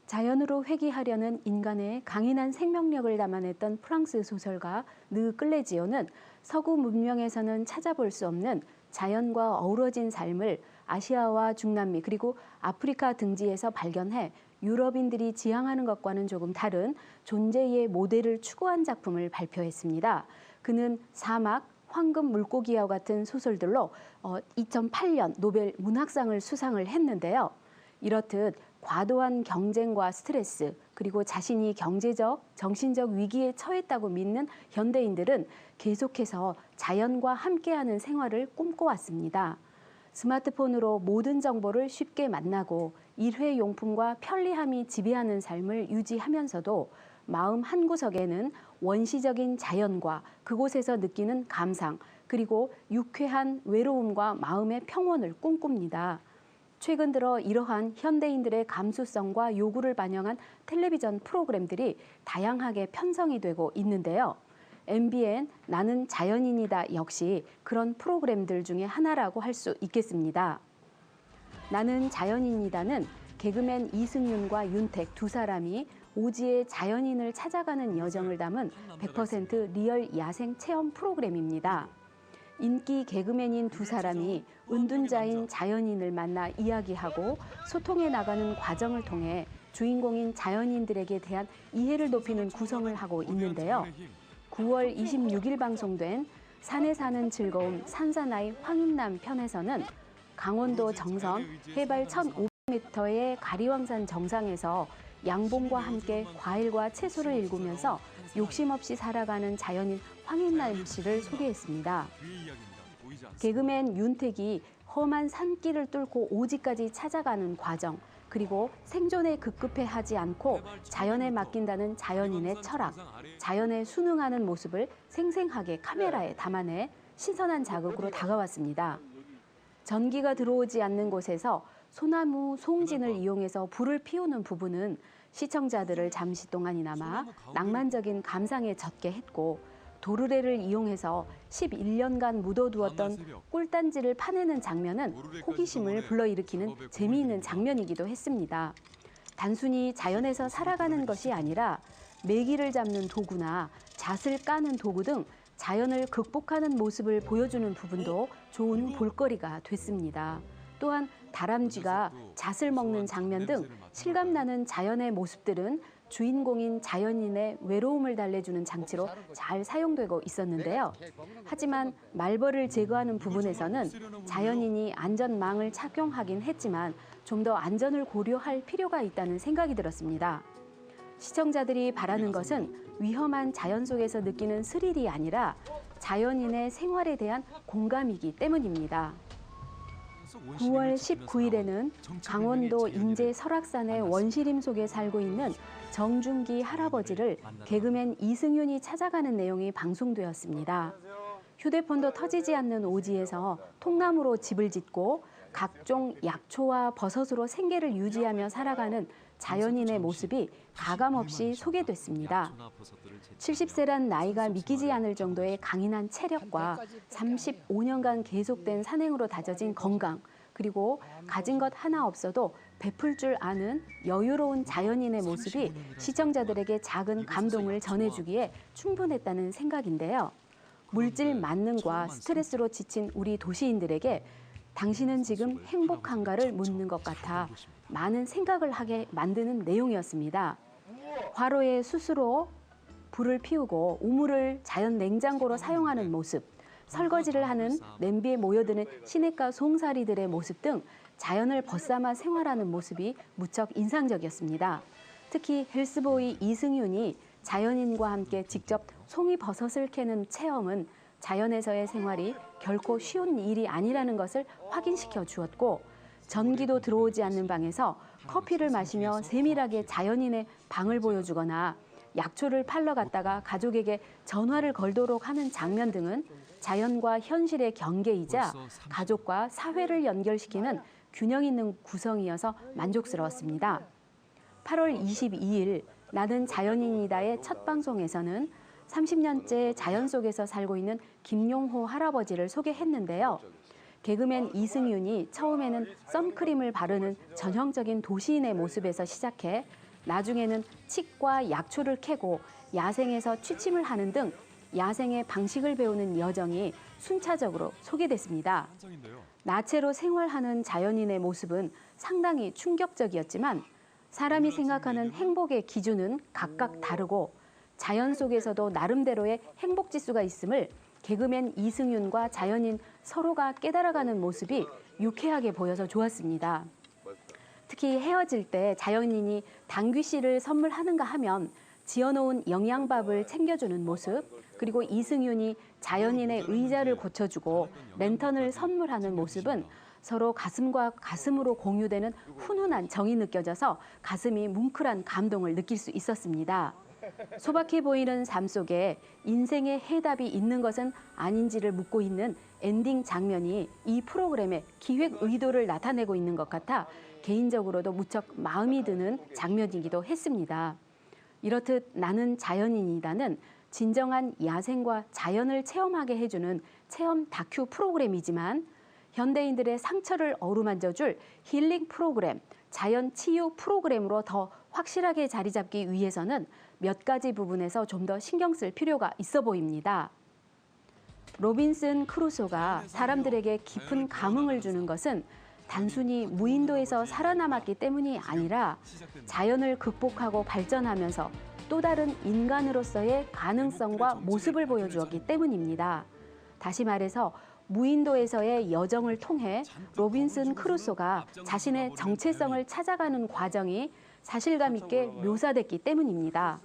자연으로 회귀하려는 인간의 강인한 생명력을 담아냈던 프랑스 소설가 르 클레지오는 서구 문명에서는 찾아볼 수 없는 자연과 어우러진 삶을 아시아와 중남미 그리고 아프리카 등지에서 발견해 유럽인들이 지향하는 것과는 조금 다른 존재의 모델을 추구한 작품을 발표했습니다. 그는 사막, 황금 물고기와 같은 소설들로 2008년 노벨 문학상을 수상을 했는데요. 이렇듯 과도한 경쟁과 스트레스, 그리고 자신이 경제적, 정신적 위기에 처했다고 믿는 현대인들은 계속해서 자연과 함께하는 생활을 꿈꿔왔습니다. 스마트폰으로 모든 정보를 쉽게 만나고 일회용품과 편리함이 지배하는 삶을 유지하면서도 마음 한구석에는 원시적인 자연과 그곳에서 느끼는 감상, 그리고 유쾌한 외로움과 마음의 평온을 꿈꿉니다. 최근 들어 이러한 현대인들의 감수성과 요구를 반영한 텔레비전 프로그램들이 다양하게 편성이 되고 있는데요. MBN 나는 자연인이다 역시 그런 프로그램들 중에 하나라고 할 수 있겠습니다. 나는 자연인이다는 개그맨 이승윤과 윤택 두 사람이 오지의 자연인을 찾아가는 여정을 담은 100% 리얼 야생 체험 프로그램입니다. 인기 개그맨인 두 사람이 은둔자인 자연인을 만나 이야기하고 소통해 나가는 과정을 통해 주인공인 자연인들에게 대한 이해를 높이는 구성을 하고 있는데요. 9월 26일 방송된 산에 사는 즐거움 산사나이 황인남 편에서는 강원도 정선 해발 1,500m의 가리왕산 정상에서 양봉과 함께 과일과 채소를 일구면서 욕심 없이 살아가는 자연인 황인남 씨를 소개했습니다. 개그맨 윤택이 험한 산길을 뚫고 오지까지 찾아가는 과정, 그리고 생존에 급급해하지 않고 자연에 맡긴다는 자연인의 철학, 자연에 순응하는 모습을 생생하게 카메라에 담아내 신선한 자극으로 다가왔습니다. 전기가 들어오지 않는 곳에서 소나무 송진을 이용해서 불을 피우는 부분은 시청자들을 잠시 동안이나마 낭만적인 감상에 젖게 했고, 도르래를 이용해서 11년간 묻어두었던 꿀단지를 파내는 장면은 호기심을 불러일으키는 재미있는 장면이기도 했습니다. 단순히 자연에서 살아가는 것이 아니라 메기를 잡는 도구나 잣을 까는 도구 등 자연을 극복하는 모습을 보여주는 부분도 좋은 볼거리가 됐습니다. 또한 다람쥐가 잣을 먹는 장면 등 실감나는 자연의 모습들은 주인공인 자연인의 외로움을 달래주는 장치로 잘 사용되고 있었는데요. 하지만 말벌을 제거하는 부분에서는 자연인이 안전망을 착용하긴 했지만 좀 더 안전을 고려할 필요가 있다는 생각이 들었습니다. 시청자들이 바라는 것은 위험한 자연 속에서 느끼는 스릴이 아니라 자연인의 생활에 대한 공감이기 때문입니다. 9월 19일에는 강원도 인제 설악산의 원시림 속에 살고 있는 정준기 할아버지를 개그맨 이승윤이 찾아가는 내용이 방송되었습니다. 휴대폰도 터지지 않는 오지에서 통나무로 집을 짓고 각종 약초와 버섯으로 생계를 유지하며 살아가는 자연인의 모습이 가감없이 소개됐습니다. 70세란 나이가 믿기지 않을 정도의 강인한 체력과 35년간 계속된 산행으로 다져진 건강, 그리고 가진 것 하나 없어도 베풀 줄 아는 여유로운 자연인의 모습이 시청자들에게 작은 감동을 전해주기에 충분했다는 생각인데요. 물질 만능과 스트레스로 지친 우리 도시인들에게 당신은 지금 행복한가를 묻는 것 같아 많은 생각을 하게 만드는 내용이었습니다. 화로에 스스로 불을 피우고 우물을 자연 냉장고로 사용하는 모습, 설거지를 하는 냄비에 모여드는 시냇가 송사리들의 모습 등 자연을 벗삼아 생활하는 모습이 무척 인상적이었습니다. 특히 헬스보이 이승윤이 자연인과 함께 직접 송이버섯을 캐는 체험은 자연에서의 생활이 결코 쉬운 일이 아니라는 것을 확인시켜 주었고, 전기도 들어오지 않는 방에서 커피를 마시며 세밀하게 자연인의 방을 보여주거나 약초를 팔러 갔다가 가족에게 전화를 걸도록 하는 장면 등은 자연과 현실의 경계이자 가족과 사회를 연결시키는 균형 있는 구성이어서 만족스러웠습니다. 8월 22일 나는 자연인이다의 첫 방송에서는 30년째 자연 속에서 살고 있는 김용호 할아버지를 소개했는데요. 개그맨 이승윤이 처음에는 선크림을 바르는 전형적인 도시인의 모습에서 시작해 나중에는 칡과 약초를 캐고 야생에서 취침을 하는 등 야생의 방식을 배우는 여정이 순차적으로 소개됐습니다. 나체로 생활하는 자연인의 모습은 상당히 충격적이었지만 사람이 생각하는 행복의 기준은 각각 다르고 자연 속에서도 나름대로의 행복 지수가 있음을 개그맨 이승윤과 자연인 서로가 깨달아가는 모습이 유쾌하게 보여서 좋았습니다. 특히 헤어질 때 자연인이 당귀씨를 선물하는가 하면 지어놓은 영양밥을 챙겨주는 모습, 그리고 이승윤이 자연인의 의자를 고쳐주고 랜턴을 선물하는 모습은 서로 가슴과 가슴으로 공유되는 훈훈한 정이 느껴져서 가슴이 뭉클한 감동을 느낄 수 있었습니다. 소박해 보이는 삶 속에 인생의 해답이 있는 것은 아닌지를 묻고 있는 엔딩 장면이 이 프로그램의 기획 의도를 나타내고 있는 것 같아 개인적으로도 무척 마음이 드는 장면이기도 했습니다. 이렇듯 나는 자연인이다는 진정한 야생과 자연을 체험하게 해주는 체험 다큐 프로그램이지만 현대인들의 상처를 어루만져줄 힐링 프로그램, 자연 치유 프로그램으로 더 확실하게 자리 잡기 위해서는 몇 가지 부분에서 좀 더 신경 쓸 필요가 있어 보입니다. 로빈슨 크루소가 사람들에게 깊은 감흥을 주는 것은 단순히 무인도에서 살아남았기 때문이 아니라 자연을 극복하고 발전하면서 또 다른 인간으로서의 가능성과 모습을 보여주었기 때문입니다. 다시 말해서 무인도에서의 여정을 통해 로빈슨 크루소가 자신의 정체성을 찾아가는 과정이 사실감 있게 묘사됐기 때문입니다.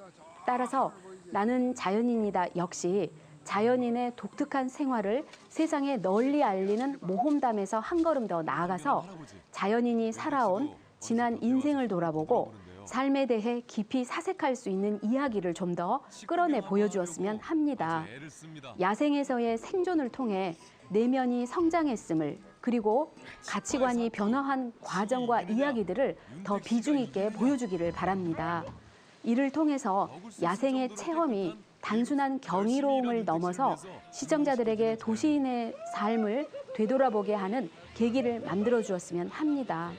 따라서 나는 자연인이다 역시 자연인의 독특한 생활을 세상에 널리 알리는 모험담에서 한 걸음 더 나아가서 자연인이 살아온 지난 인생을 돌아보고 삶에 대해 깊이 사색할 수 있는 이야기를 좀 더 끌어내 보여주었으면 합니다. 야생에서의 생존을 통해 내면이 성장했음을, 그리고 가치관이 변화한 과정과 이야기들을 더 비중 있게 보여주기를 바랍니다. 이를 통해서 야생의 체험이 단순한 경이로움을 넘어서 시청자들에게 도시인의 삶을 되돌아보게 하는 계기를 만들어 주었으면 합니다.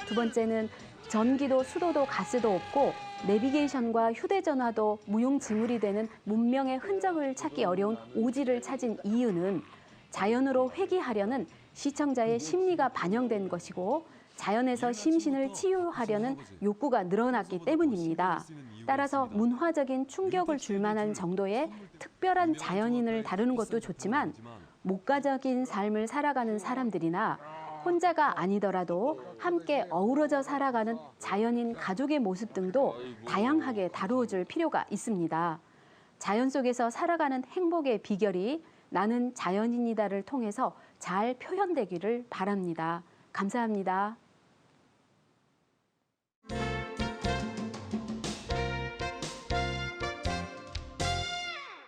두 번째는 전기도 수도도 가스도 없고 내비게이션과 휴대전화도 무용지물이 되는 문명의 흔적을 찾기 어려운 오지를 찾은 이유는 자연으로 회귀하려는 시청자의 심리가 반영된 것이고 자연에서 심신을 치유하려는 욕구가 늘어났기 때문입니다. 따라서 문화적인 충격을 줄 만한 정도의 특별한 자연인을 다루는 것도 좋지만 목가적인 삶을 살아가는 사람들이나 혼자가 아니더라도 함께 어우러져 살아가는 자연인 가족의 모습 등도 다양하게 다루어줄 필요가 있습니다. 자연 속에서 살아가는 행복의 비결이 나는 자연인이다를 통해서 잘 표현되기를 바랍니다. 감사합니다.